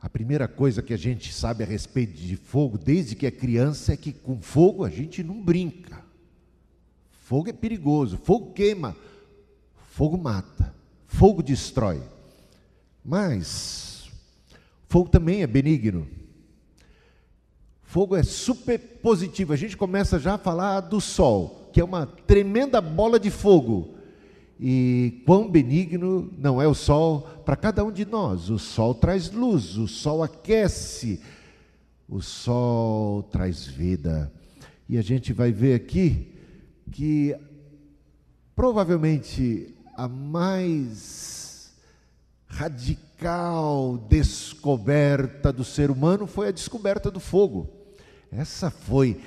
A primeira coisa que a gente sabe a respeito de fogo, desde que é criança, é que com fogo a gente não brinca. Fogo é perigoso, fogo queima, fogo mata, fogo destrói. Mas fogo também é benigno. Fogo é super positivo. A gente começa já a falar do sol, que é uma tremenda bola de fogo. E quão benigno não é o sol para cada um de nós. O sol traz luz, o sol aquece, o sol traz vida. E a gente vai ver aqui que provavelmente a mais radical descoberta do ser humano foi a descoberta do fogo. Essa foi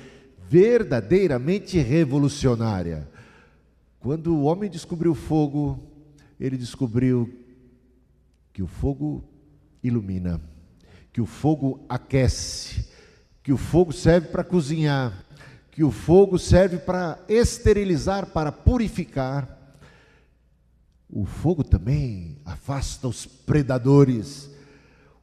verdadeiramente revolucionária. Quando o homem descobriu o fogo, ele descobriu que o fogo ilumina, que o fogo aquece, que o fogo serve para cozinhar, que o fogo serve para esterilizar, para purificar. O fogo também afasta os predadores.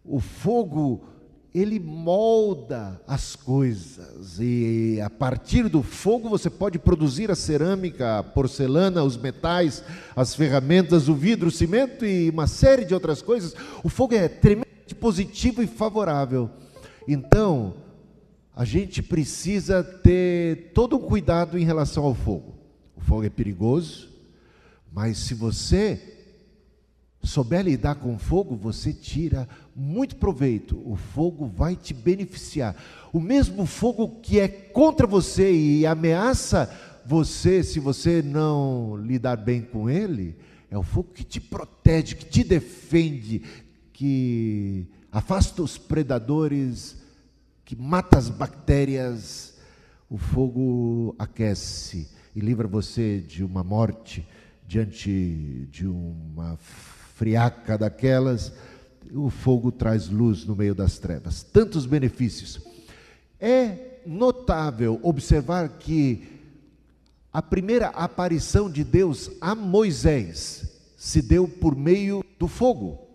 O fogo, ele molda as coisas, e a partir do fogo você pode produzir a cerâmica, a porcelana, os metais, as ferramentas, o vidro, o cimento e uma série de outras coisas. O fogo é tremendamente positivo e favorável. Então, a gente precisa ter todo um cuidado em relação ao fogo. O fogo é perigoso, mas se você souber lidar com o fogo, você tira muito proveito. O fogo vai te beneficiar. O mesmo fogo que é contra você e ameaça você, se você não lidar bem com ele, é o fogo que te protege, que te defende, que afasta os predadores, que mata as bactérias. O fogo aquece e livra você de uma morte diante de uma friaca daquelas. O fogo traz luz no meio das trevas. Tantos benefícios. É notável observar que a primeira aparição de Deus a Moisés se deu por meio do fogo.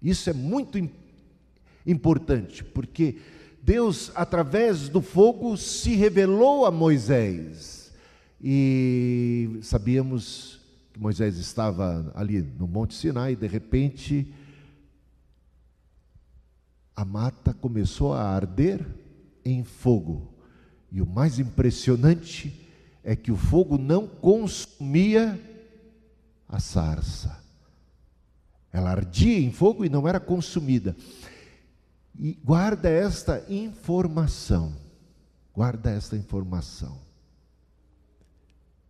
Isso é muito importante, porque Deus, através do fogo, se revelou a Moisés. E sabíamos que Moisés estava ali no Monte Sinai e de repente a mata começou a arder em fogo. E o mais impressionante é que o fogo não consumia a sarça. Ela ardia em fogo e não era consumida. E guarda esta informação. Guarda esta informação.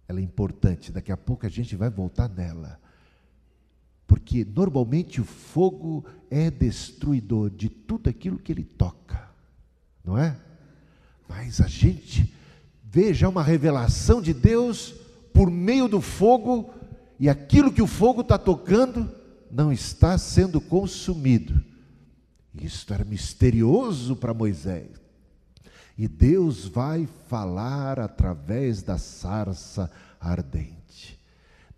Ela é importante, daqui a pouco a gente vai voltar nela. Porque normalmente o fogo é destruidor de tudo aquilo que ele toca, não é? Mas a gente vê já uma revelação de Deus por meio do fogo, e aquilo que o fogo está tocando não está sendo consumido. Isso era misterioso para Moisés. E Deus vai falar através da sarça ardente.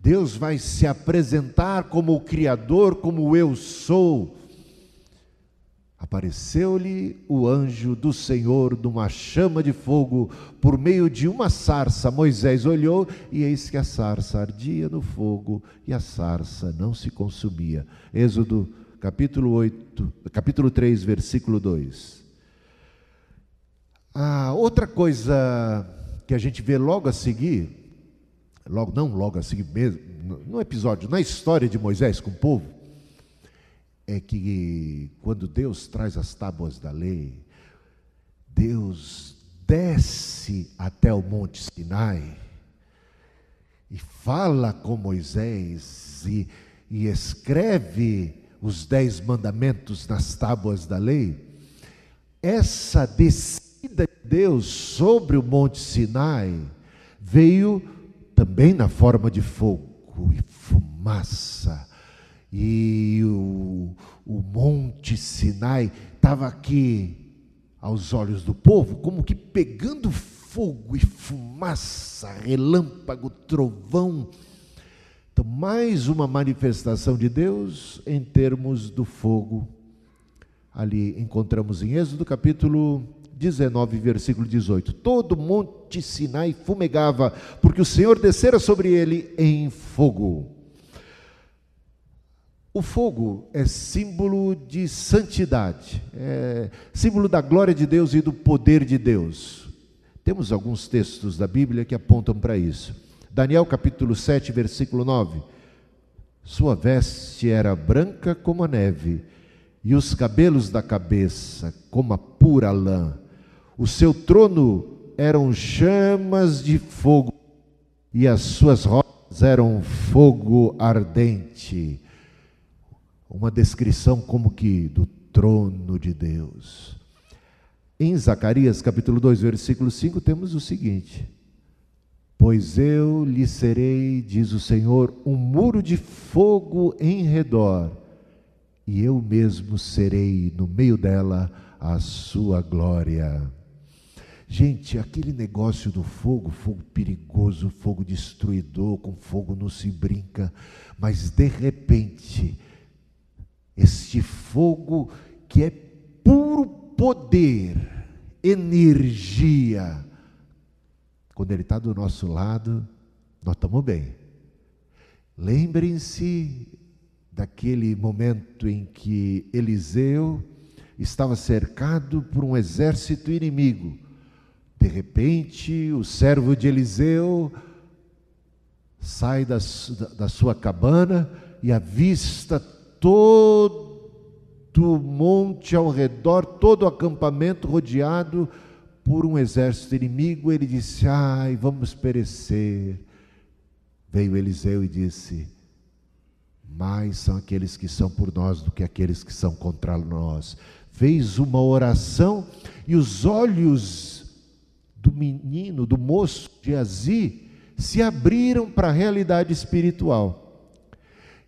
Deus vai se apresentar como o Criador, como eu sou. Apareceu-lhe o anjo do Senhor numa chama de fogo, por meio de uma sarça. Moisés olhou, e eis que a sarça ardia no fogo, e a sarça não se consumia. Êxodo capítulo 3, versículo 2. A outra coisa que a gente vê logo a seguir, logo a seguir mesmo, no episódio, na história de Moisés com o povo, é que quando Deus traz as tábuas da lei, Deus desce até o Monte Sinai e fala com Moisés e escreve os 10 mandamentos nas tábuas da lei. Essa descida de Deus sobre o Monte Sinai veio também na forma de fogo e fumaça. E o Monte Sinai estava aqui aos olhos do povo como que pegando fogo e fumaça, relâmpago, trovão. Então, mais uma manifestação de Deus em termos do fogo. Ali encontramos em Êxodo capítulo 19, versículo 18. Todo o monte Sinai fumegava, porque o Senhor descera sobre ele em fogo. O fogo é símbolo de santidade, é símbolo da glória de Deus e do poder de Deus. Temos alguns textos da Bíblia que apontam para isso. Daniel capítulo 7, versículo 9. Sua veste era branca como a neve, e os cabelos da cabeça como a pura lã. O seu trono eram chamas de fogo, e as suas rodas eram fogo ardente. Uma descrição como que do trono de Deus. Em Zacarias capítulo 2, versículo 5, temos o seguinte: pois eu lhe serei, diz o Senhor, um muro de fogo em redor, e eu mesmo serei no meio dela a sua glória. Gente, aquele negócio do fogo, fogo perigoso, fogo destruidor, com fogo não se brinca, mas de repente, este fogo que é puro poder, energia, quando ele está do nosso lado, nós estamos bem. Lembrem-se daquele momento em que Eliseu estava cercado por um exército inimigo. De repente, o servo de Eliseu sai da sua cabana e avista todo o monte ao redor, todo o acampamento rodeado por um exército inimigo. Ele disse: ai, vamos perecer. Veio Eliseu e disse: mais são aqueles que são por nós do que aqueles que são contra nós. Fez uma oração e os olhos do menino, do moço Geazi, se abriram para a realidade espiritual.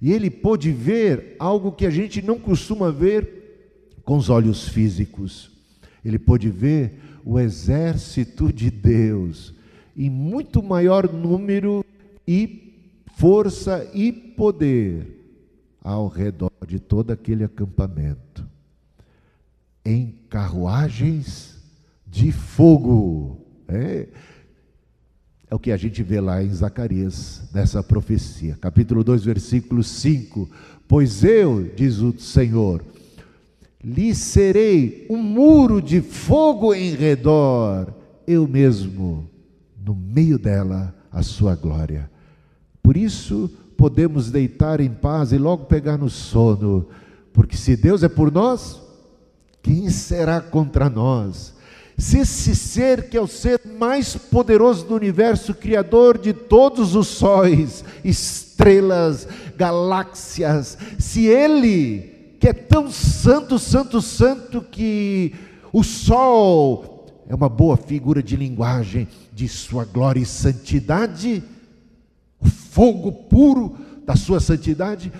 E ele pôde ver algo que a gente não costuma ver com os olhos físicos. Ele pôde ver o exército de Deus em muito maior número e força e poder ao redor de todo aquele acampamento, em carruagens de fogo. É o que a gente vê lá em Zacarias, nessa profecia, capítulo 2, versículo 5. Pois eu, diz o Senhor, lhe serei um muro de fogo em redor, eu mesmo, no meio dela, a sua glória. Por isso, podemos deitar em paz e logo pegar no sono, porque se Deus é por nós, quem será contra nós? Se esse ser que é o ser mais poderoso do universo, criador de todos os sóis, estrelas, galáxias, se ele, que é tão santo, santo, santo, que o sol é uma boa figura de linguagem de sua glória e santidade, o fogo puro da sua santidade,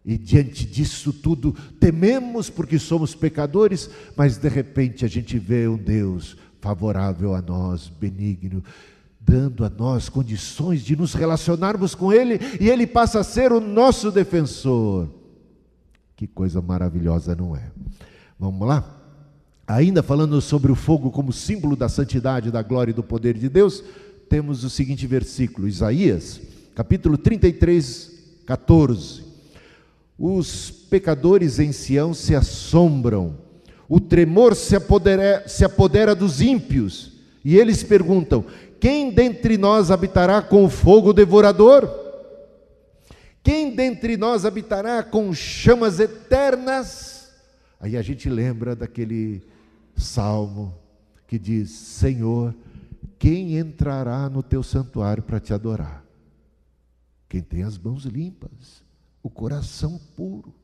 e diante disso tudo tememos porque somos pecadores, mas de repente a gente vê um Deus favorável a nós, benigno, dando a nós condições de nos relacionarmos com Ele, e Ele passa a ser o nosso defensor. Que coisa maravilhosa, não é? Vamos lá? Ainda falando sobre o fogo como símbolo da santidade, da glória e do poder de Deus, temos o seguinte versículo, Isaías, capítulo 33, 14. Os pecadores em Sião se assombram, o tremor se apodera dos ímpios, e eles perguntam: quem dentre nós habitará com o fogo devorador? Quem dentre nós habitará com chamas eternas? Aí a gente lembra daquele salmo que diz: Senhor, quem entrará no teu santuário para te adorar? Quem tem as mãos limpas, o coração puro,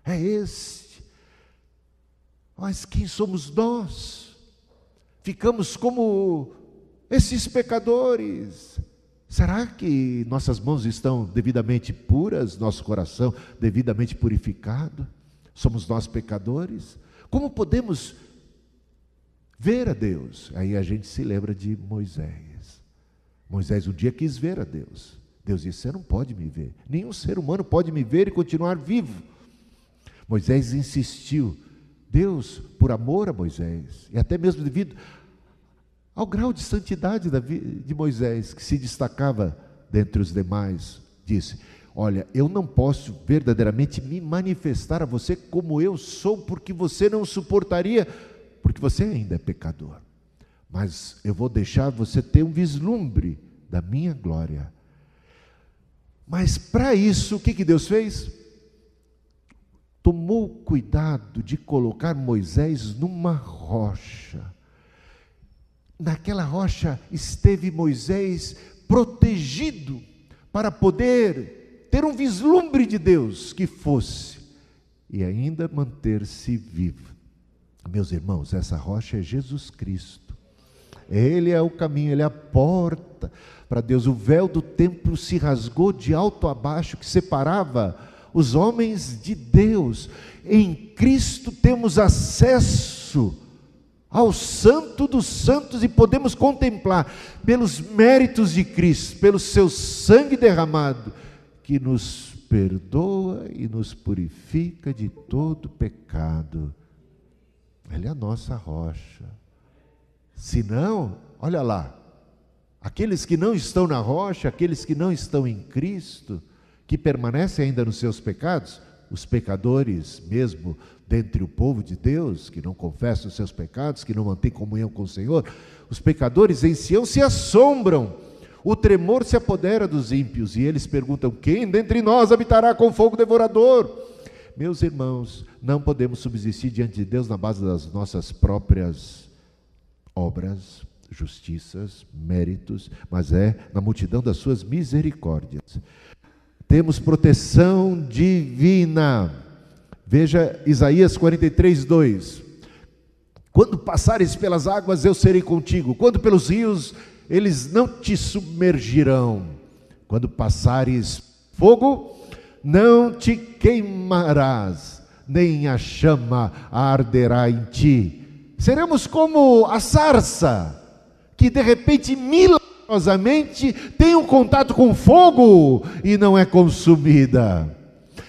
é este. Mas quem somos nós? Ficamos como esses pecadores. Será que nossas mãos estão devidamente puras, nosso coração devidamente purificado? Somos nós pecadores? Como podemos ver a Deus? Aí a gente se lembra de Moisés. Moisés um dia quis ver a Deus. Deus disse: você não pode me ver, nenhum ser humano pode me ver e continuar vivo. Moisés insistiu, Deus, por amor a Moisés, e até mesmo devido ao grau de santidade de Moisés, que se destacava dentre os demais, disse: olha, eu não posso verdadeiramente me manifestar a você como eu sou, porque você não suportaria, porque você ainda é pecador. Mas eu vou deixar você ter um vislumbre da minha glória. Mas para isso, o que Deus fez? Tomou cuidado de colocar Moisés numa rocha. Naquela rocha esteve Moisés protegido para poder ter um vislumbre de Deus que fosse e ainda manter-se vivo. Meus irmãos, essa rocha é Jesus Cristo. Ele é o caminho, Ele é a porta para Deus. O véu do templo se rasgou de alto a baixo, que separava os homens de Deus. Em Cristo temos acesso ao Santo dos Santos e podemos contemplar, pelos méritos de Cristo, pelo seu sangue derramado, que nos perdoa e nos purifica de todo pecado. Ele é a nossa rocha. Se não, olha lá, aqueles que não estão na rocha, aqueles que não estão em Cristo, que permanecem ainda nos seus pecados, os pecadores mesmo dentre o povo de Deus, que não confessam os seus pecados, que não mantêm comunhão com o Senhor, os pecadores em Sião se assombram, o tremor se apodera dos ímpios, e eles perguntam: quem dentre nós habitará com fogo devorador? Meus irmãos, não podemos subsistir diante de Deus na base das nossas próprias obras, justiças, méritos, mas é na multidão das suas misericórdias. Temos proteção divina. Veja Isaías 43:2. Quando passares pelas águas, eu serei contigo. Quando pelos rios, eles não te submergirão. Quando passares fogo, não te queimarás, nem a chama arderá em ti. Seremos como a sarça, que de repente, milagrosamente, tem um contato com fogo e não é consumida.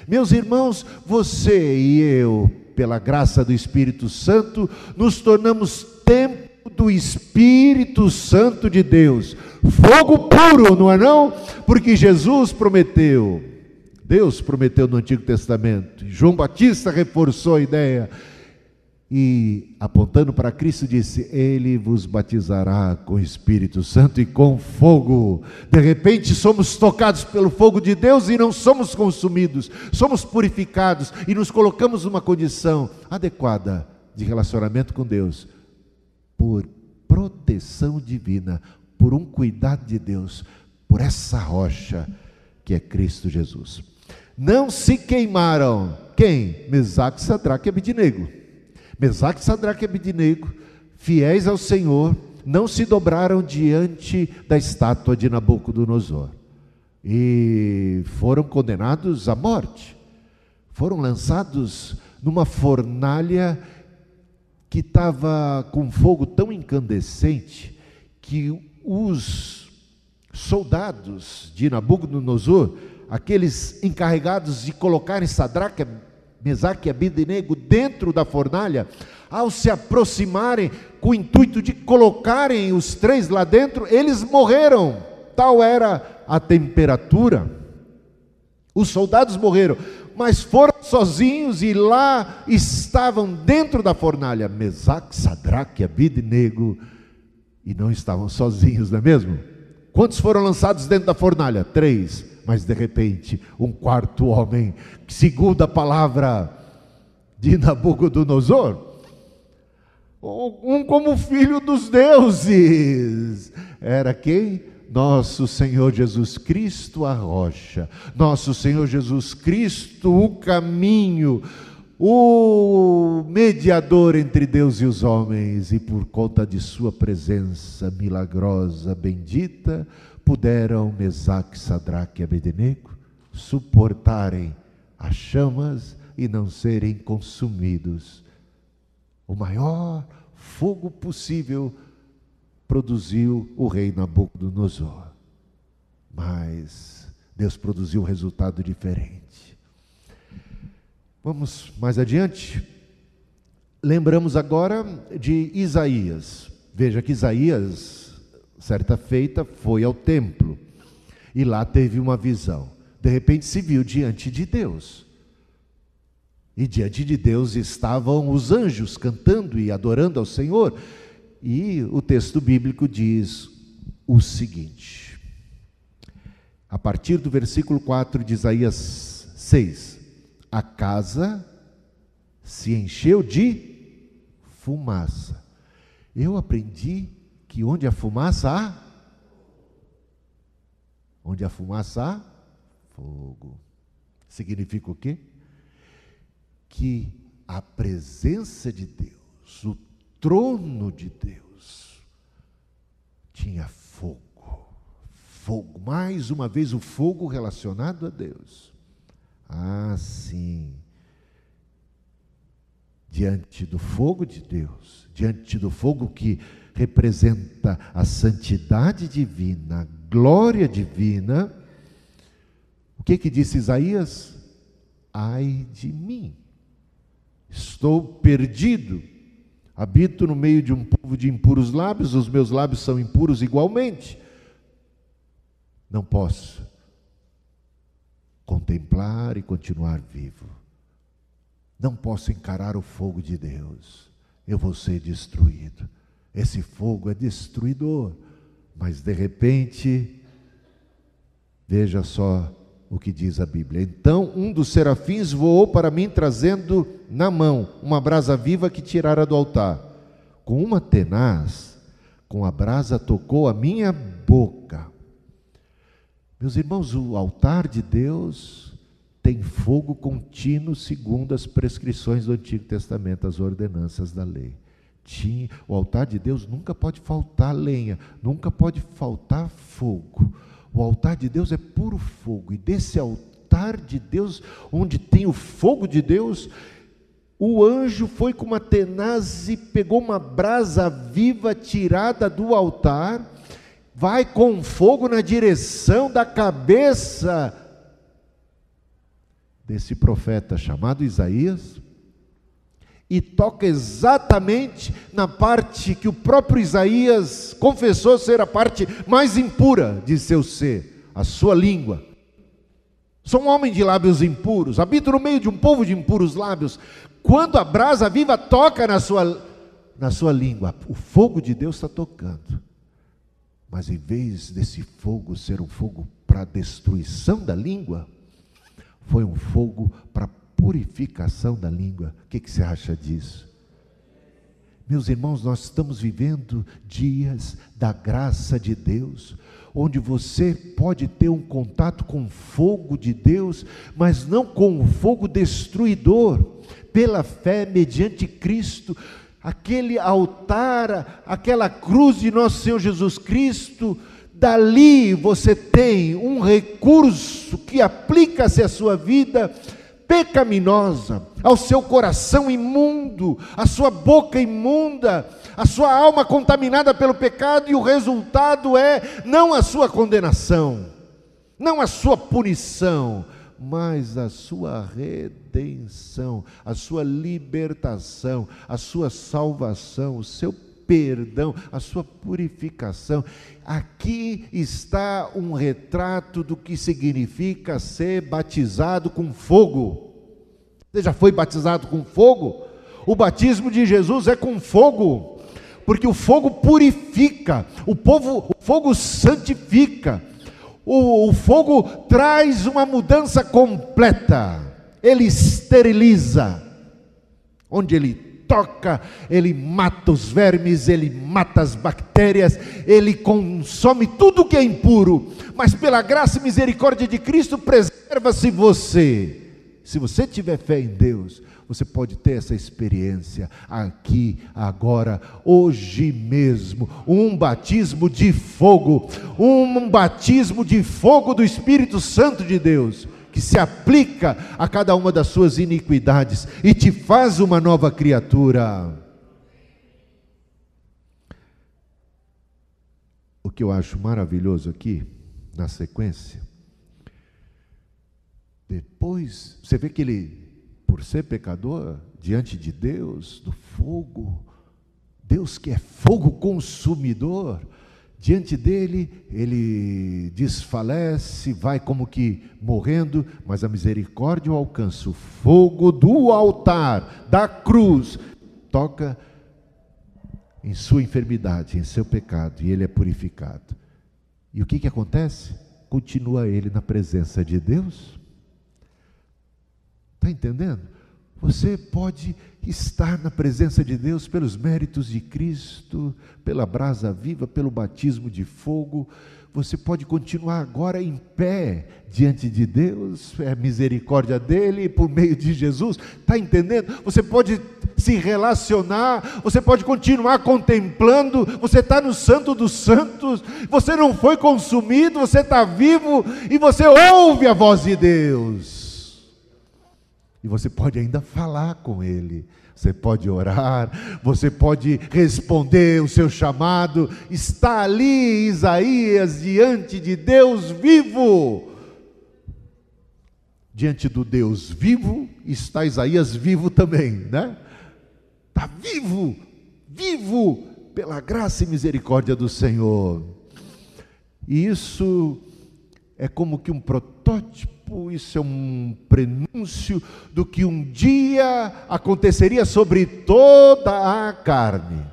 Meus irmãos, você e eu, pela graça do Espírito Santo, nos tornamos templo do Espírito Santo de Deus. Fogo puro, não é não? Porque Jesus prometeu, Deus prometeu no Antigo Testamento, João Batista reforçou a ideia, e apontando para Cristo disse: Ele vos batizará com o Espírito Santo e com fogo. De repente somos tocados pelo fogo de Deus e não somos consumidos, somos purificados e nos colocamos numa condição adequada de relacionamento com Deus, por proteção divina, por um cuidado de Deus, por essa rocha que é Cristo Jesus. Não se queimaram. Quem? Mesaque, Sadraque e Abednego. Mesaque, Sadraque e Abednego, fiéis ao Senhor, não se dobraram diante da estátua de Nabucodonosor e foram condenados à morte. Foram lançados numa fornalha que estava com fogo tão incandescente que os soldados de Nabucodonosor, aqueles encarregados de colocarem Sadraque, Mesaque e Abednego dentro da fornalha, ao se aproximarem com o intuito de colocarem os três lá dentro, eles morreram. Tal era a temperatura. Os soldados morreram, mas foram sozinhos e lá estavam dentro da fornalha Mesaque, Sadraque e Abednego, e não estavam sozinhos, não é mesmo? Quantos foram lançados dentro da fornalha? 3. Mas de repente, um quarto homem, segundo a palavra de Nabucodonosor, um como filho dos deuses, era quem? Nosso Senhor Jesus Cristo, a rocha, nosso Senhor Jesus Cristo, o caminho, o mediador entre Deus e os homens, e por conta de sua presença milagrosa, bendita, puderam Mesaque, Sadraque e Abednego suportarem as chamas e não serem consumidos. O maior fogo possível produziu o rei Nabucodonosor, mas Deus produziu um resultado diferente. Vamos mais adiante. Lembramos agora de Isaías. Veja que Isaías, certa feita, foi ao templo e lá teve uma visão. De repente se viu diante de Deus. E diante de Deus estavam os anjos cantando e adorando ao Senhor. E o texto bíblico diz o seguinte, a partir do versículo 4 de Isaías 6: a casa se encheu de fumaça. Eu aprendi que onde há fumaça há? Onde há fumaça há? Fogo. Significa o quê? Que a presença de Deus, o trono de Deus, tinha fogo. Fogo, mais uma vez o fogo relacionado a Deus. Ah, sim. Diante do fogo de Deus, diante do fogo que representa a santidade divina, a glória divina, o que disse Isaías? Ai de mim, estou perdido, habito no meio de um povo de impuros lábios, os meus lábios são impuros igualmente. Não posso contemplar e continuar vivo. Não posso encarar o fogo de Deus. Eu vou ser destruído. Esse fogo é destruidor. Mas de repente, veja só o que diz a Bíblia. Então um dos serafins voou para mim, trazendo na mão uma brasa viva que tirara do altar. Com uma tenaz, com a brasa tocou a minha boca. Meus irmãos, o altar de Deus tem fogo contínuo segundo as prescrições do Antigo Testamento, as ordenanças da lei. O altar de Deus nunca pode faltar lenha, nunca pode faltar fogo. O altar de Deus é puro fogo, e desse altar de Deus, onde tem o fogo de Deus, o anjo foi com uma tenaz e pegou uma brasa viva tirada do altar, vai com fogo na direção da cabeça desse profeta chamado Isaías, e toca exatamente na parte que o próprio Isaías confessou ser a parte mais impura de seu ser, a sua língua. Sou um homem de lábios impuros, habito no meio de um povo de impuros lábios. Quando a brasa viva toca na sua língua, o fogo de Deus está tocando. Mas em vez desse fogo ser um fogo para a destruição da língua, foi um fogo para a purificação da língua. O que você acha disso? Meus irmãos, nós estamos vivendo dias da graça de Deus, onde você pode ter um contato com o fogo de Deus, mas não com o fogo destruidor. Pela fé, mediante Cristo, aquele altar, aquela cruz de nosso Senhor Jesus Cristo, dali você tem um recurso que aplica-se à sua vida pecaminosa, ao seu coração imundo, à sua boca imunda, a sua alma contaminada pelo pecado, e o resultado é não a sua condenação, não a sua punição, mas a sua redenção, a sua libertação, a sua salvação, o seu perdão, a sua purificação. Aqui está um retrato do que significa ser batizado com fogo. Você já foi batizado com fogo? O batismo de Jesus é com fogo, porque o fogo purifica, o fogo santifica, o fogo traz uma mudança completa, ele esteriliza, onde ele toca, ele mata os vermes, ele mata as bactérias, ele consome tudo que é impuro, mas pela graça e misericórdia de Cristo, preserva-se você. Se você tiver fé em Deus, você pode ter essa experiência aqui, agora, hoje mesmo, um batismo de fogo, um batismo de fogo do Espírito Santo de Deus, que se aplica a cada uma das suas iniquidades e te faz uma nova criatura. O que eu acho maravilhoso aqui, na sequência, depois, você vê que ele, por ser pecador, diante de Deus, do fogo. Deus que é fogo consumidor, diante dele, ele desfalece, vai como que morrendo, mas a misericórdia o alcança. O fogo do altar, da cruz, toca em sua enfermidade, em seu pecado, e ele é purificado. E o que acontece? Continua ele na presença de Deus. Está entendendo? Você pode estar na presença de Deus pelos méritos de Cristo, pela brasa viva, pelo batismo de fogo. Você pode continuar agora em pé diante de Deus, é a misericórdia dele por meio de Jesus. Está entendendo? Você pode se relacionar, você pode continuar contemplando, você está no Santo dos Santos, você não foi consumido, você está vivo e você ouve a voz de Deus. E você pode ainda falar com Ele, você pode orar, você pode responder o seu chamado. Está ali Isaías diante de Deus vivo. Diante do Deus vivo está Isaías vivo também, né? Está vivo, vivo pela graça e misericórdia do Senhor. E isso é como que um protótipo, isso é um prenúncio do que um dia aconteceria sobre toda a carne.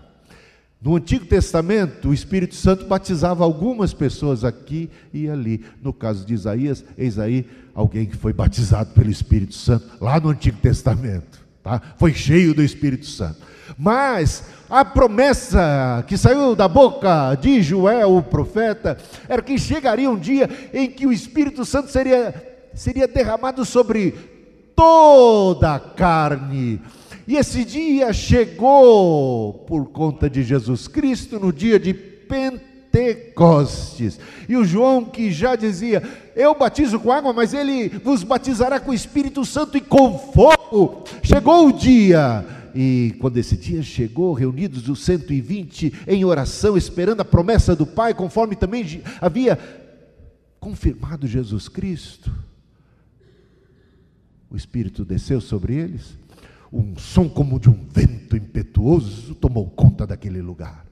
No Antigo Testamento, o Espírito Santo batizava algumas pessoas aqui e ali. No caso de Isaías, eis aí alguém que foi batizado pelo Espírito Santo, lá no Antigo Testamento, tá? Foi cheio do Espírito Santo. Mas a promessa que saiu da boca de Joel, o profeta, era que chegaria um dia em que o Espírito Santo seria derramado sobre toda a carne. E esse dia chegou por conta de Jesus Cristo no dia de Pentecostes. E o João, que já dizia: eu batizo com água, mas ele vos batizará com o Espírito Santo e com fogo. Chegou o dia. E quando esse dia chegou, reunidos os 120 em oração, esperando a promessa do Pai, conforme também havia confirmado Jesus Cristo, o Espírito desceu sobre eles. Um som como de um vento impetuoso tomou conta daquele lugar.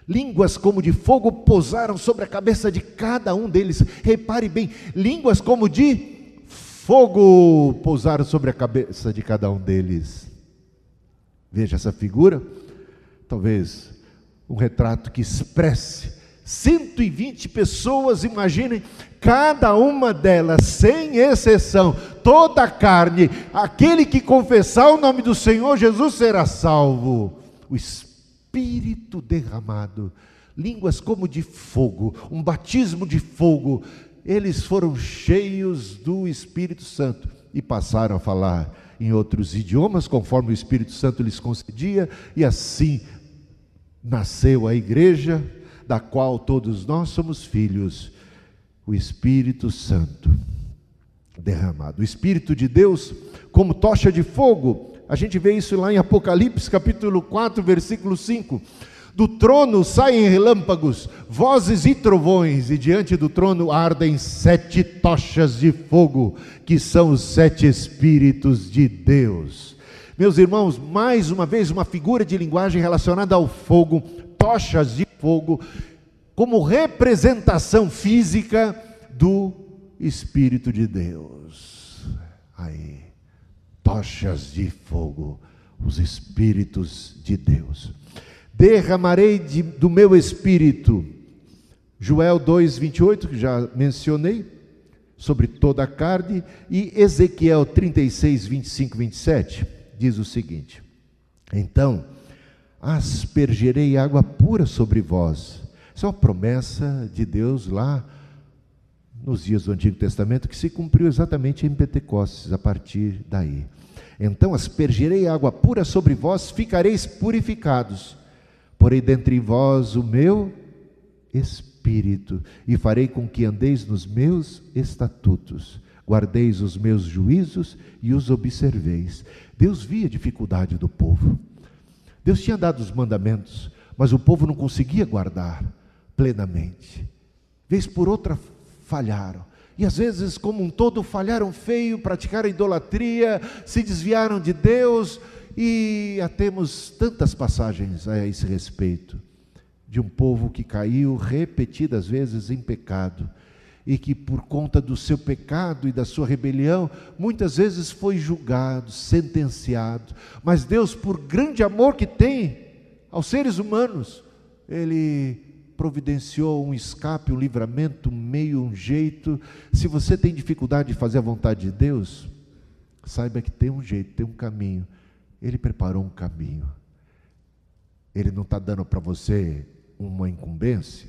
Línguas como de fogo pousaram sobre a cabeça de cada um deles. Repare bem, línguas como de fogo pousaram sobre a cabeça de cada um deles. Veja essa figura, talvez um retrato que expresse 120 pessoas, imaginem, cada uma delas, sem exceção, toda a carne, aquele que confessar o nome do Senhor Jesus será salvo. O Espírito derramado, línguas como de fogo, um batismo de fogo. Eles foram cheios do Espírito Santo e passaram a falar em outros idiomas, conforme o Espírito Santo lhes concedia, e assim nasceu a igreja, da qual todos nós somos filhos. O Espírito Santo derramado, o Espírito de Deus como tocha de fogo. A gente vê isso lá em Apocalipse capítulo 4, versículo 5. Do trono saem relâmpagos, vozes e trovões, e diante do trono ardem 7 tochas de fogo, que são os 7 Espíritos de Deus. Meus irmãos, mais uma vez uma figura de linguagem relacionada ao fogo, tochas de fogo, como representação física do Espírito de Deus. Aí, tochas de fogo, os Espíritos de Deus. Derramarei do meu Espírito, Joel 2:28, que já mencionei, sobre toda a carne, e Ezequiel 36, 25, 27, diz o seguinte: então aspergerei água pura sobre vós. Isso é uma promessa de Deus lá nos dias do Antigo Testamento, que se cumpriu exatamente em Pentecostes, a partir daí. Então aspergerei água pura sobre vós, ficareis purificados. Porei dentre vós o meu Espírito, e farei com que andeis nos meus estatutos, guardeis os meus juízos e os observeis. Deus via a dificuldade do povo. Deus tinha dado os mandamentos, mas o povo não conseguia guardar plenamente. Vez por outra falharam. E às vezes, como um todo, falharam feio, praticaram idolatria, se desviaram de Deus. E temos tantas passagens a esse respeito, de um povo que caiu repetidas vezes em pecado, e que por conta do seu pecado e da sua rebelião, muitas vezes foi julgado, sentenciado, mas Deus, por grande amor que tem aos seres humanos, Ele providenciou um escape, um livramento, um meio, um jeito. Se você tem dificuldade de fazer a vontade de Deus, saiba que tem um jeito, tem um caminho. Ele preparou um caminho. Ele não está dando para você uma incumbência,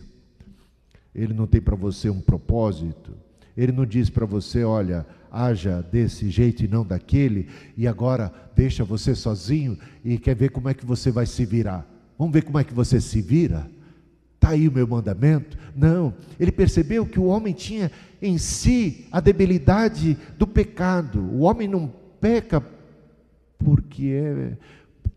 Ele não tem para você um propósito, Ele não diz para você, olha, haja desse jeito e não daquele, e agora deixa você sozinho e quer ver como é que você vai se virar. Vamos ver como é que você se vira? Está aí o meu mandamento? Não, Ele percebeu que o homem tinha em si a debilidade do pecado. O homem não peca porque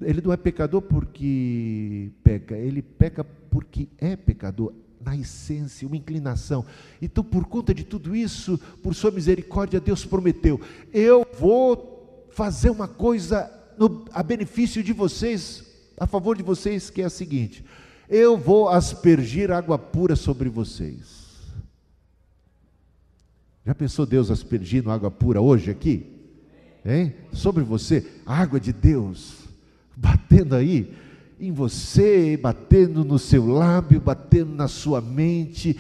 ele não é pecador porque peca, ele peca porque é pecador, na essência, uma inclinação. Então, por conta de tudo isso, por sua misericórdia, Deus prometeu: eu vou fazer uma coisa a benefício de vocês, a favor de vocês, que é a seguinte: eu vou aspergir água pura sobre vocês. Já pensou Deus aspergindo água pura hoje aqui? Hein? Sobre você, a água de Deus batendo aí em você, batendo no seu lábio, batendo na sua mente,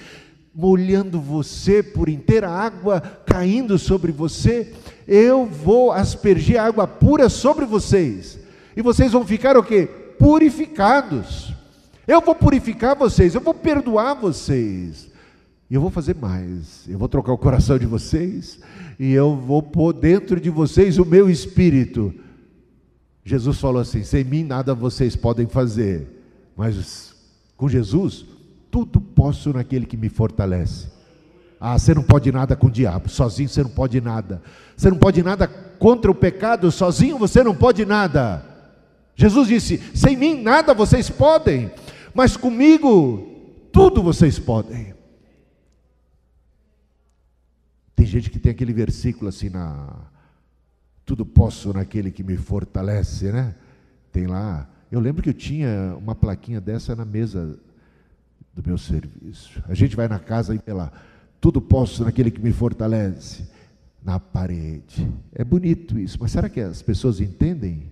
molhando você por inteira, água caindo sobre você. Eu vou aspergir água pura sobre vocês, e vocês vão ficar o quê? Purificados. Eu vou purificar vocês, eu vou perdoar vocês, e eu vou fazer mais, eu vou trocar o coração de vocês, e eu vou pôr dentro de vocês o meu espírito. Jesus falou assim: sem mim nada vocês podem fazer, mas com Jesus tudo posso naquele que me fortalece. Você não pode nada com o diabo, sozinho você não pode nada. Você não pode nada contra o pecado, sozinho você não pode nada. Jesus disse: sem mim nada vocês podem, mas comigo tudo vocês podem. Tem gente que tem aquele versículo assim tudo posso naquele que me fortalece, né? Tem lá. Eu lembro que eu tinha uma plaquinha dessa na mesa do meu serviço. A gente vai na casa e vê lá: tudo posso naquele que me fortalece, na parede. É bonito isso, mas será que as pessoas entendem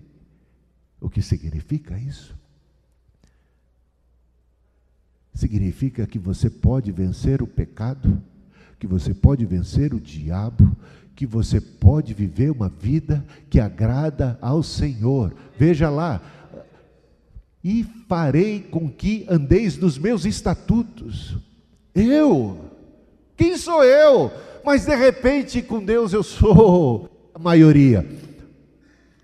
o que significa isso? Significa que você pode vencer o pecado, que você pode vencer o diabo, que você pode viver uma vida que agrada ao Senhor. Veja lá: e farei com que andeis nos meus estatutos. Quem sou eu? Mas de repente com Deus eu sou a maioria.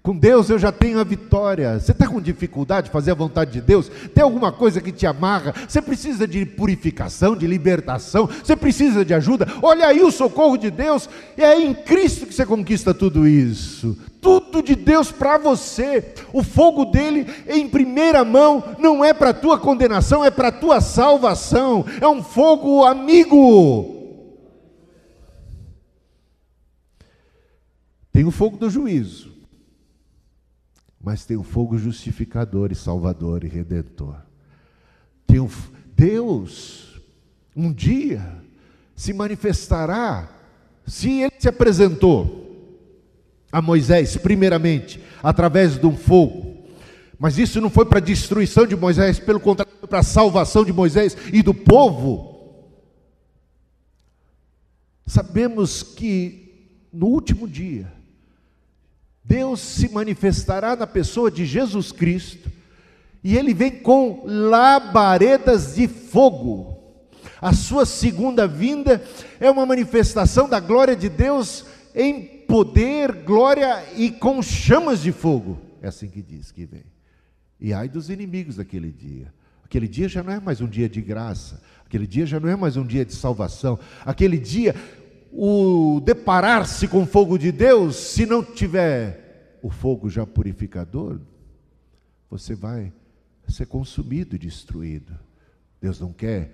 Com Deus eu já tenho a vitória. Você está com dificuldade de fazer a vontade de Deus? Tem alguma coisa que te amarra? Você precisa de purificação, de libertação? Você precisa de ajuda? Olha aí o socorro de Deus. É em Cristo que você conquista tudo isso. Tudo de Deus para você. O fogo dele em primeira mão não é para a tua condenação, é para a tua salvação. É um fogo amigo. Tem o fogo do juízo, mas tem o fogo justificador e salvador e redentor. Deus um dia se manifestará, se ele se apresentou a Moisés primeiramente através de um fogo, mas isso não foi para a destruição de Moisés, pelo contrário, foi para a salvação de Moisés e do povo. Sabemos que no último dia Deus se manifestará na pessoa de Jesus Cristo, e Ele vem com labaredas de fogo. A sua segunda vinda é uma manifestação da glória de Deus em poder, glória e com chamas de fogo. É assim que diz que vem. E ai dos inimigos daquele dia. Aquele dia já não é mais um dia de graça, aquele dia já não é mais um dia de salvação, aquele dia, o deparar-se com o fogo de Deus, se não tiver o fogo já purificador, você vai ser consumido e destruído. Deus não quer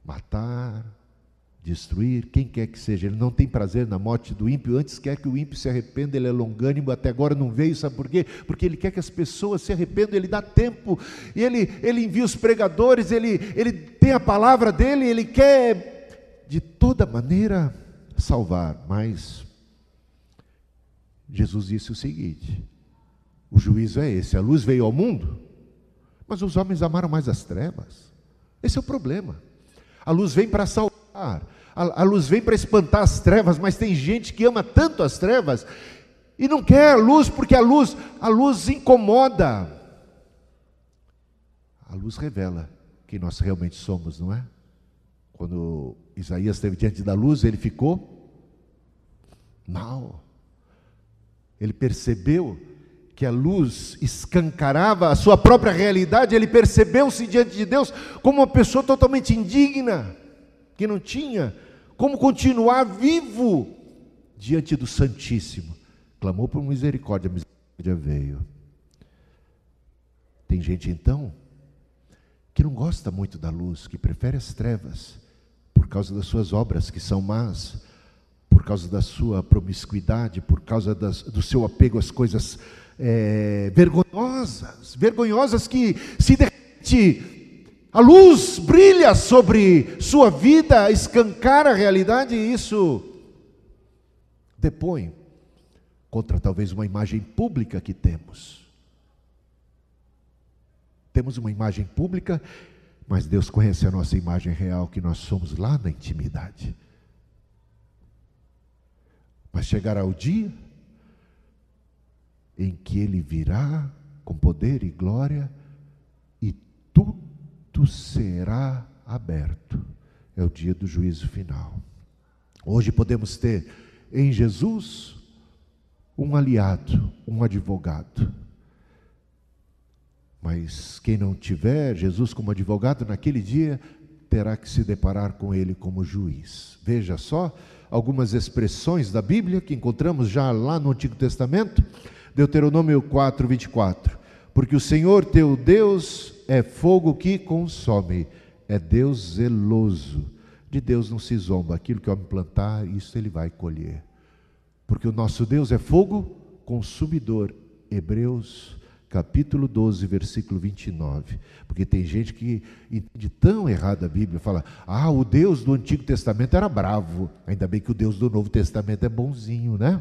matar, destruir quem quer que seja. Ele não tem prazer na morte do ímpio, antes quer que o ímpio se arrependa. Ele é longânimo, até agora não veio, sabe por quê? Porque ele quer que as pessoas se arrependam, ele dá tempo, e ele envia os pregadores, ele tem a palavra dele, ele quer de toda maneira salvar. Mas Jesus disse o seguinte: o juízo é esse, a luz veio ao mundo, mas os homens amaram mais as trevas. Esse é o problema. A luz vem para salvar, a luz vem para espantar as trevas, mas tem gente que ama tanto as trevas e não quer a luz, porque a luz incomoda. A luz revela quem nós realmente somos, não é? Quando Isaías esteve diante da luz, ele ficou mal. Ele percebeu que a luz escancarava a sua própria realidade. Ele percebeu-se diante de Deus como uma pessoa totalmente indigna, que não tinha como continuar vivo diante do Santíssimo. Clamou por misericórdia, a misericórdia veio. Tem gente então que não gosta muito da luz, que prefere as trevas, por causa das suas obras que são más, por causa da sua promiscuidade, por causa do seu apego às coisas vergonhosas, que se de repente a luz brilha sobre sua vida, escancara a realidade, e isso depõe contra talvez uma imagem pública que temos. Temos uma imagem pública, mas Deus conhece a nossa imagem real, que nós somos lá na intimidade. Mas chegará o dia em que Ele virá com poder e glória, e tudo será aberto. É o dia do juízo final. Hoje podemos ter em Jesus um aliado, um advogado. Mas quem não tiver Jesus como advogado, naquele dia terá que se deparar com Ele como juiz. Veja só algumas expressões da Bíblia que encontramos já lá no Antigo Testamento. Deuteronômio 4, 24. Porque o Senhor teu Deus é fogo que consome, é Deus zeloso. De Deus não se zomba, aquilo que o homem plantar, isso ele vai colher. Porque o nosso Deus é fogo consumidor. Hebreus capítulo 12, versículo 29. Porque tem gente que entende tão errado a Bíblia, fala: o Deus do Antigo Testamento era bravo. Ainda bem que o Deus do Novo Testamento é bonzinho, né?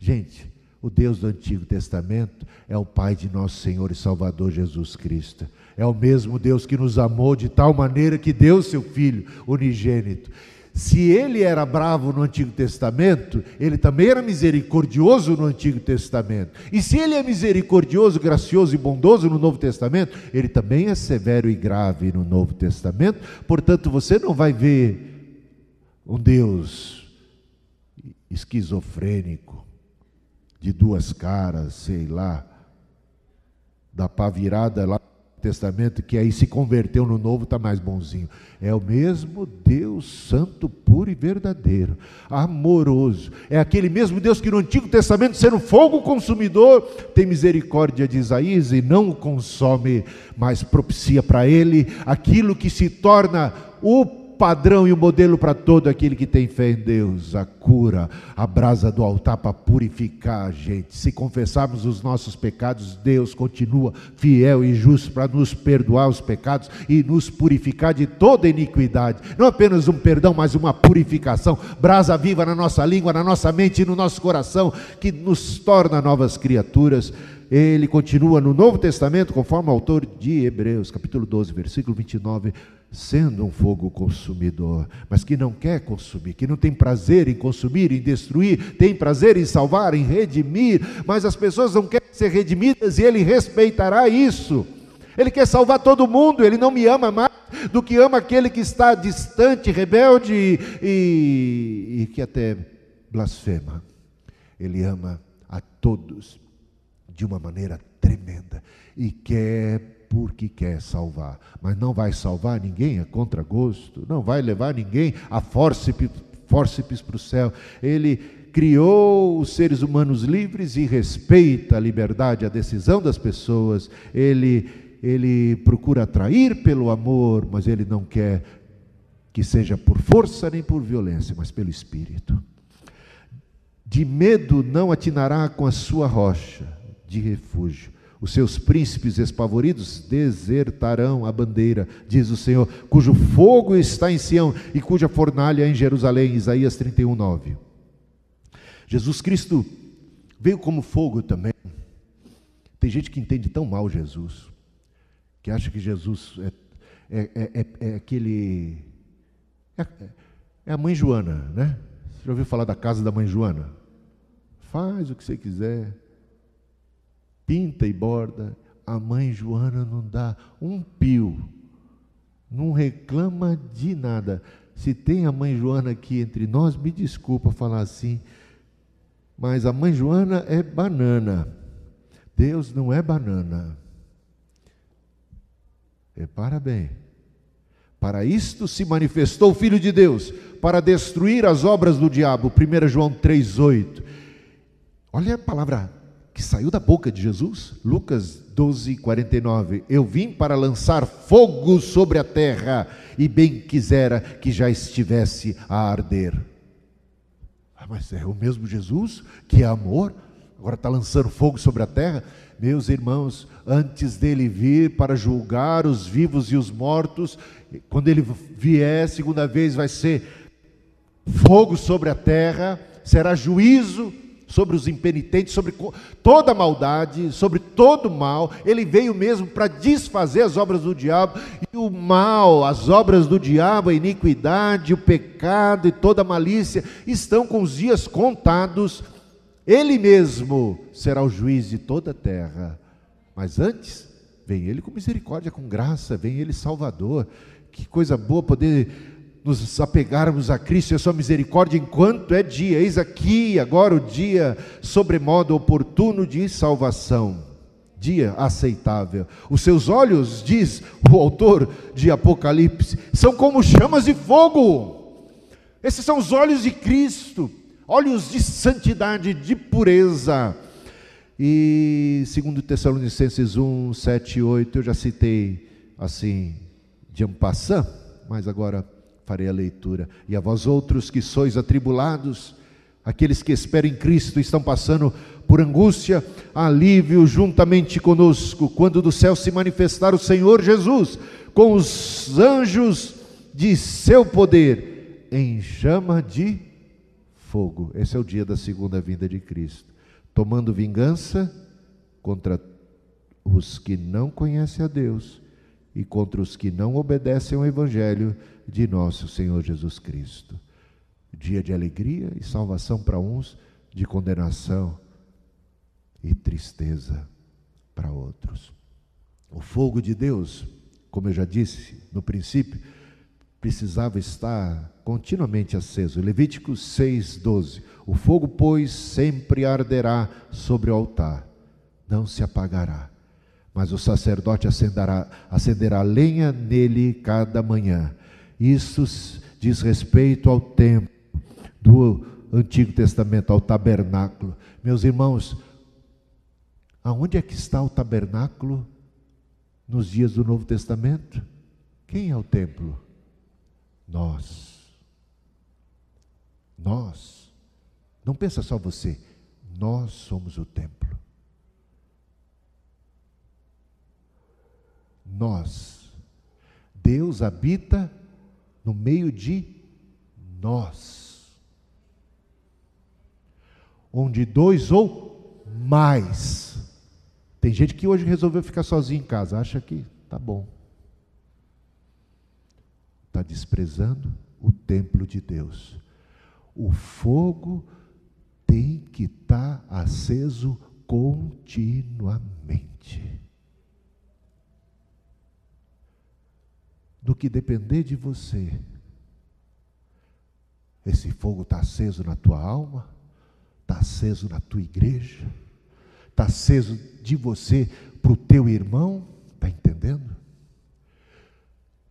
Gente, o Deus do Antigo Testamento é o Pai de nosso Senhor e Salvador Jesus Cristo. É o mesmo Deus que nos amou de tal maneira que deu seu Filho unigênito. Se Ele era bravo no Antigo Testamento, Ele também era misericordioso no Antigo Testamento. E se Ele é misericordioso, gracioso e bondoso no Novo Testamento, Ele também é severo e grave no Novo Testamento. Portanto, você não vai ver um Deus esquizofrênico, de duas caras, sei lá, da pá virada lá no Testamento, que aí se converteu no Novo, está mais bonzinho. É o mesmo Deus santo, puro e verdadeiro, amoroso. É aquele mesmo Deus que no Antigo Testamento, sendo fogo consumidor, tem misericórdia de Isaías e não o consome, mas propicia para ele aquilo que se torna o padrão e o modelo para todo aquele que tem fé em Deus: a cura, a brasa do altar para purificar a gente. Se confessarmos os nossos pecados, Deus continua fiel e justo para nos perdoar os pecados e nos purificar de toda iniquidade. Não apenas um perdão, mas uma purificação, brasa viva na nossa língua, na nossa mente e no nosso coração, que nos torna novas criaturas. Ele continua no Novo Testamento, conforme o autor de Hebreus, capítulo 12, versículo 29, sendo um fogo consumidor, mas que não quer consumir, que não tem prazer em consumir, em destruir, tem prazer em salvar, em redimir, mas as pessoas não querem ser redimidas, e Ele respeitará isso. Ele quer salvar todo mundo. Ele não me ama mais do que ama aquele que está distante, rebelde e que até blasfema. Ele ama a todos de uma maneira tremenda, e quer porque quer salvar, mas não vai salvar ninguém a contragosto, não vai levar ninguém a fórceps para o céu. Ele criou os seres humanos livres e respeita a liberdade, a decisão das pessoas. Ele procura atrair pelo amor, mas Ele não quer que seja por força nem por violência, mas pelo Espírito. De medo não atinará com a sua rocha de refúgio. Os seus príncipes espavoridos desertarão a bandeira, diz o Senhor, cujo fogo está em Sião e cuja fornalha é em Jerusalém. Isaías 31:9. Jesus Cristo veio como fogo também. Tem gente que entende tão mal Jesus, que acha que Jesus é aquele... É a mãe Joana, né? Você já ouviu falar da casa da mãe Joana? Faz o que você quiser, pinta e borda. A mãe Joana não dá um pio, não reclama de nada. Se tem a mãe Joana aqui entre nós, me desculpa falar assim, mas a mãe Joana é banana. Deus não é banana. Repara bem. Para isto se manifestou o Filho de Deus, para destruir as obras do diabo. 1 João 3,8. Olha a palavra que saiu da boca de Jesus. Lucas 12:49. Eu vim para lançar fogo sobre a terra, e bem quisera que já estivesse a arder. Mas é o mesmo Jesus que é amor, agora está lançando fogo sobre a terra? Meus irmãos, antes dele vir para julgar os vivos e os mortos, quando ele vier, segunda vez, vai ser fogo sobre a terra, será juízo sobre os impenitentes, sobre toda a maldade, sobre todo o mal. Ele veio mesmo para desfazer as obras do diabo, e o mal, as obras do diabo, a iniquidade, o pecado e toda a malícia estão com os dias contados. Ele mesmo será o juiz de toda a terra. Mas antes, vem ele com misericórdia, com graça, vem ele Salvador. Que coisa boa poder nos apegarmos a Cristo e a sua misericórdia enquanto é dia. Eis aqui agora o dia sobremodo oportuno de salvação, dia aceitável. Os seus olhos, diz o autor de Apocalipse, são como chamas de fogo. Esses são os olhos de Cristo, olhos de santidade, de pureza. E 2 Tessalonicenses 1, 7 e 8, eu já citei assim de en passant, mas agora farei a leitura. E a vós outros que sois atribulados, aqueles que esperam em Cristo, estão passando por angústia, alívio juntamente conosco, quando do céu se manifestar o Senhor Jesus, com os anjos de seu poder, em chama de fogo. Esse é o dia da segunda vinda de Cristo, tomando vingança contra os que não conhecem a Deus e contra os que não obedecem ao Evangelho de nosso Senhor Jesus Cristo. Dia de alegria e salvação para uns, de condenação e tristeza para outros. O fogo de Deus, como eu já disse no princípio, precisava estar continuamente aceso. Levíticos 6:12. O fogo, pois, sempre arderá sobre o altar, não se apagará. Mas o sacerdote acenderá lenha nele cada manhã. Isso diz respeito ao templo do Antigo Testamento, ao tabernáculo. Meus irmãos, aonde é que está o tabernáculo nos dias do Novo Testamento? Quem é o templo? Nós. Não pensa só você, nós somos o templo. Deus habita no meio de nós, onde dois ou mais. Tem gente que hoje resolveu ficar sozinho em casa, acha que tá bom, está desprezando o templo de Deus. O fogo tem que estar aceso continuamente. No que depender de você, esse fogo está aceso na tua alma, está aceso na tua igreja, está aceso de você para o teu irmão, está entendendo?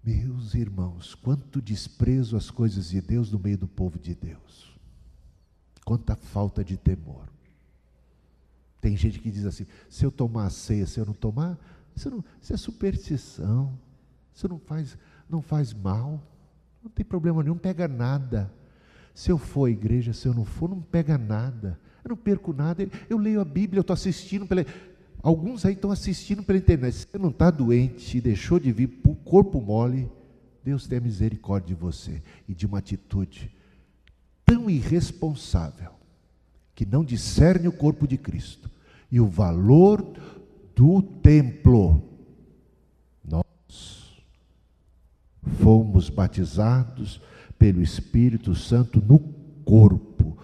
Meus irmãos, quanto desprezo às coisas de Deus no meio do povo de Deus, quanta falta de temor. Tem gente que diz assim, se eu tomar a ceia, se eu não tomar, isso é superstição, isso não faz mal. Não tem problema nenhum, não pega nada. Se eu for à igreja, se eu não for, não pega nada. Eu não perco nada. Eu leio a Bíblia, eu estou assistindo pela... Alguns aí estão assistindo pela internet. Se você não está doente e deixou de vir por corpo mole, Deus tenha misericórdia de você e de uma atitude tão irresponsável que não discerne o corpo de Cristo e o valor do templo. Nós fomos batizados pelo Espírito Santo no corpo.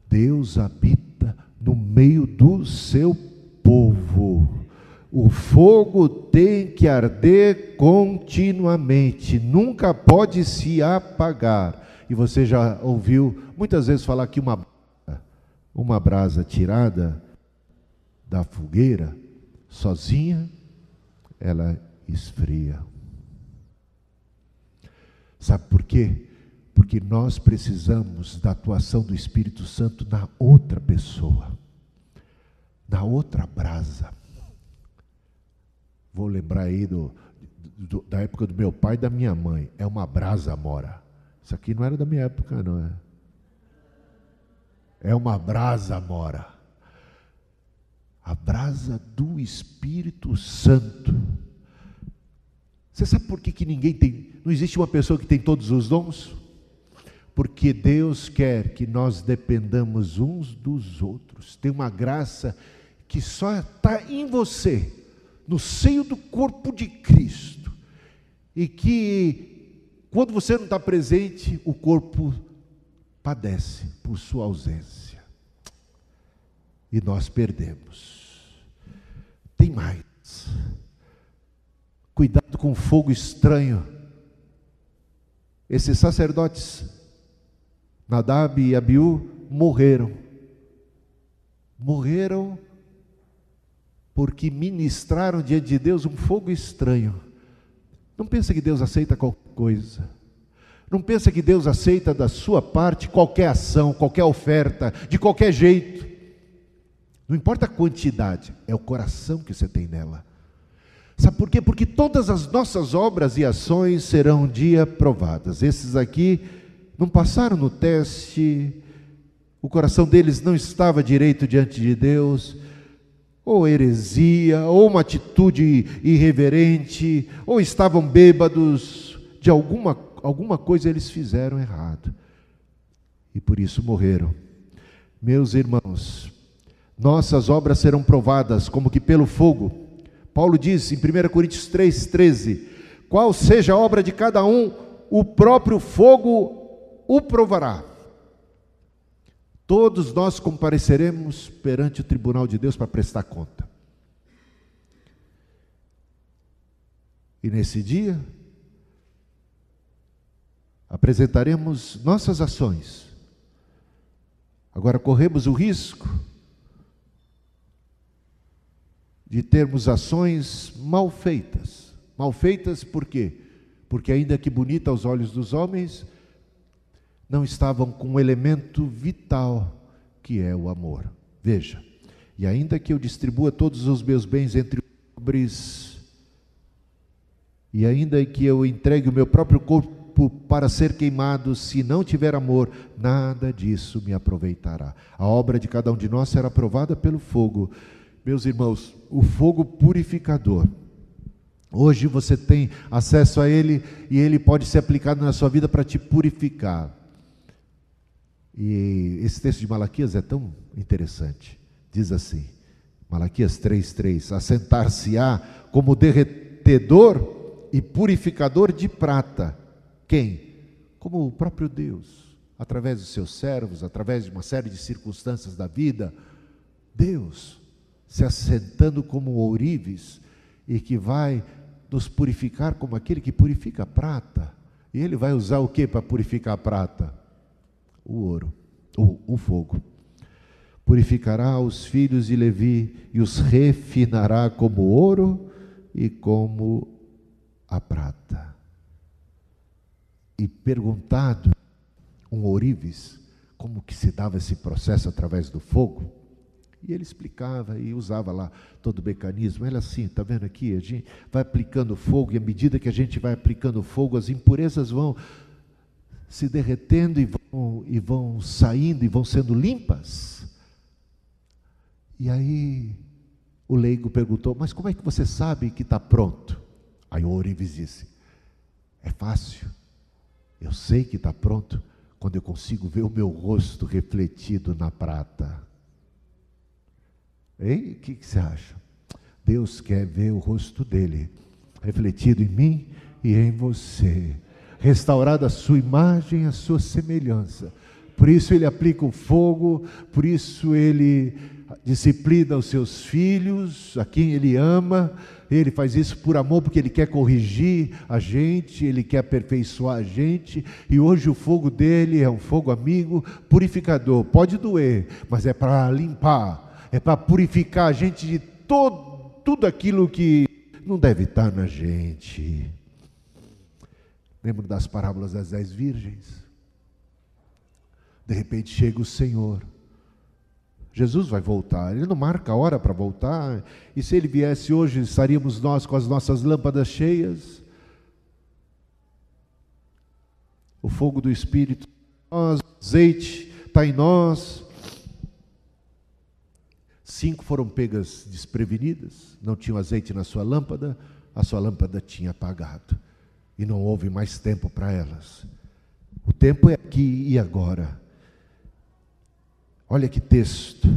Deus habita no meio do seu povo. O fogo tem que arder continuamente, nunca pode se apagar. E você já ouviu muitas vezes falar que uma brasa tirada da fogueira, sozinha, ela esfria. Sabe por quê? Porque nós precisamos da atuação do Espírito Santo na outra pessoa, na outra brasa. Vou lembrar aí da época do meu pai e da minha mãe. É uma brasa mora. Isso aqui não era da minha época, não é? É uma brasa mora. A brasa do Espírito Santo. Você sabe por que ninguém tem... Não existe uma pessoa que tem todos os dons? Porque Deus quer que nós dependamos uns dos outros. Tem uma graça que só está em você, no seio do corpo de Cristo, e que quando você não está presente, o corpo padece por sua ausência, e nós perdemos. Tem mais, cuidado com o fogo estranho. Esses sacerdotes, Nadab e Abiú, morreram porque ministraram diante de Deus um fogo estranho. Não pensa que Deus aceita qualquer coisa. Não pensa que Deus aceita da sua parte qualquer ação, qualquer oferta, de qualquer jeito. Não importa a quantidade, é o coração que você tem nela. Sabe por quê? Porque todas as nossas obras e ações serão um dia provadas. Esses aqui não passaram no teste, o coração deles não estava direito diante de Deus, ou heresia, ou uma atitude irreverente, ou estavam bêbados, de alguma coisa eles fizeram errado, e por isso morreram. Meus irmãos, nossas obras serão provadas como que pelo fogo. Paulo diz em 1 Coríntios 3,13, qual seja a obra de cada um, o próprio fogo o provará. Todos nós compareceremos perante o tribunal de Deus para prestar conta. E nesse dia, apresentaremos nossas ações. Agora corremos o risco de termos ações mal feitas. Mal feitas por quê? Porque ainda que bonita aos olhos dos homens, não estavam com um elemento vital, que é o amor. Veja, e ainda que eu distribua todos os meus bens entre os pobres, e ainda que eu entregue o meu próprio corpo para ser queimado, se não tiver amor, nada disso me aproveitará. A obra de cada um de nós será provada pelo fogo. Meus irmãos, o fogo purificador. Hoje você tem acesso a ele, e ele pode ser aplicado na sua vida para te purificar. E esse texto de Malaquias é tão interessante. Diz assim, Malaquias 3:3, assentar-se-á como derretedor e purificador de prata. Quem? Como o próprio Deus, através dos seus servos, através de uma série de circunstâncias da vida. Deus se assentando como ourives, e que vai nos purificar como aquele que purifica a prata. E ele vai usar o que para purificar a prata? O ouro, o fogo. Purificará os filhos de Levi e os refinará como ouro e como a prata. E perguntado um ourives como que se dava esse processo através do fogo, e ele explicava e usava lá todo o mecanismo. Olha assim, está vendo aqui? A gente vai aplicando fogo, e à medida que a gente vai aplicando fogo, as impurezas vão se derretendo e vão saindo e vão sendo limpas. E aí o leigo perguntou: mas como é que você sabe que está pronto? Aí o ourives disse: é fácil, eu sei que está pronto quando eu consigo ver o meu rosto refletido na prata. Hein? O que você acha? Deus quer ver o rosto dele refletido em mim e em você, restaurada a sua imagem, a sua semelhança. Por isso ele aplica o fogo, por isso ele disciplina os seus filhos, a quem ele ama. Ele faz isso por amor, porque ele quer corrigir a gente, ele quer aperfeiçoar a gente. E hoje o fogo dele é um fogo amigo, purificador. Pode doer, mas é para limpar, é para purificar a gente de tudo aquilo que não deve estar na gente. Lembro das parábolas das 10 virgens? De repente chega o Senhor. Jesus vai voltar, ele não marca a hora para voltar, e se ele viesse hoje, estaríamos nós com as nossas lâmpadas cheias. O fogo do Espírito, o azeite está em nós. 5 foram pegas desprevenidas, não tinham azeite na sua lâmpada, a sua lâmpada tinha apagado, e não houve mais tempo para elas. O tempo é aqui e agora. Olha que texto,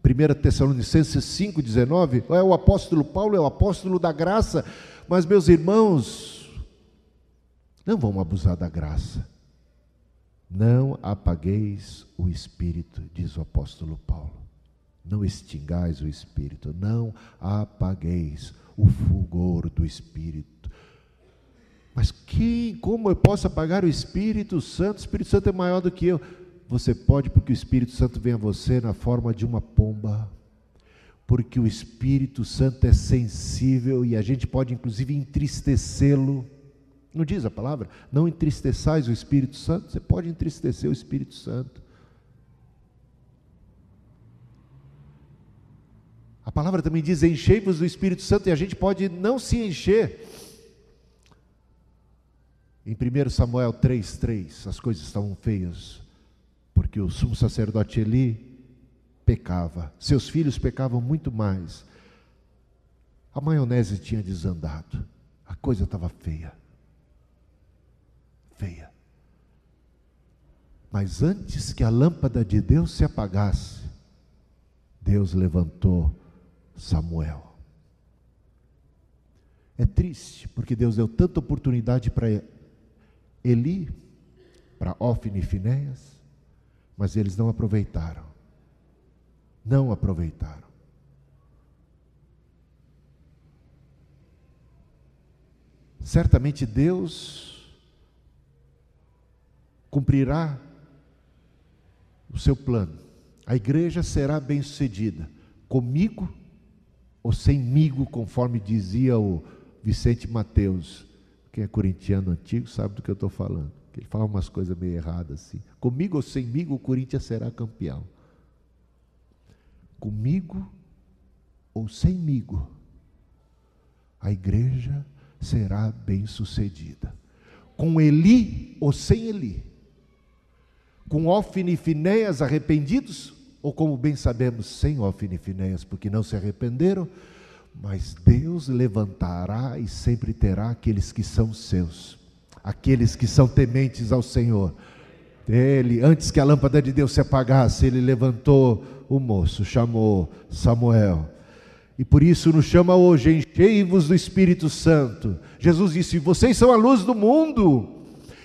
1 Tessalonicenses 5,19, é o apóstolo Paulo, é o apóstolo da graça, mas meus irmãos, não vamos abusar da graça, não apagueis o Espírito, diz o apóstolo Paulo, não extingais o Espírito, não apagueis o fulgor do Espírito. Mas como eu posso apagar o Espírito Santo? O Espírito Santo é maior do que eu. Você pode, porque o Espírito Santo vem a você na forma de uma pomba, porque o Espírito Santo é sensível e a gente pode inclusive entristecê-lo. Não diz a palavra? Não entristeçais o Espírito Santo. Você pode entristecer o Espírito Santo. A palavra também diz: enchei-vos do Espírito Santo, e a gente pode não se encher. Em 1 Samuel 3,3, as coisas estavam feias, porque o sumo sacerdote Eli pecava, seus filhos pecavam muito mais, a maionese tinha desandado, a coisa estava feia, mas antes que a lâmpada de Deus se apagasse, Deus levantou Samuel. É triste, porque Deus deu tanta oportunidade para Eli, para Ófine e Finéias, mas eles não aproveitaram. Não aproveitaram. Certamente Deus cumprirá o seu plano. A igreja será bem-sucedida, comigo ou semigo, conforme dizia o Vicente Mateus. Quem é corintiano antigo sabe do que eu estou falando. Ele fala umas coisas meio erradas assim. Comigo ou semigo, o Corinthians será campeão. Comigo ou semigo, a igreja será bem-sucedida. Com Eli ou sem Eli. Com Ófine e Finéias arrependidos, ou como bem sabemos, sem Ófine e Finéias, porque não se arrependeram, mas Deus levantará e sempre terá aqueles que são seus, aqueles que são tementes ao Senhor. Ele, antes que a lâmpada de Deus se apagasse, ele levantou o moço, chamou Samuel, e por isso nos chama hoje: enchei-vos do Espírito Santo. Jesus disse: vocês são a luz do mundo.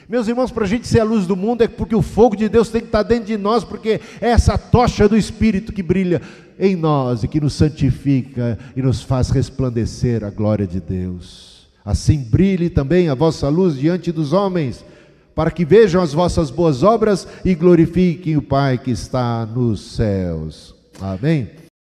Meus irmãos, para a gente ser a luz do mundo é porque o fogo de Deus tem que estar dentro de nós, porque é essa tocha do Espírito que brilha em nós e que nos santifica e nos faz resplandecer a glória de Deus. Assim brilhe também a vossa luz diante dos homens, para que vejam as vossas boas obras e glorifiquem o Pai que está nos céus. Amém?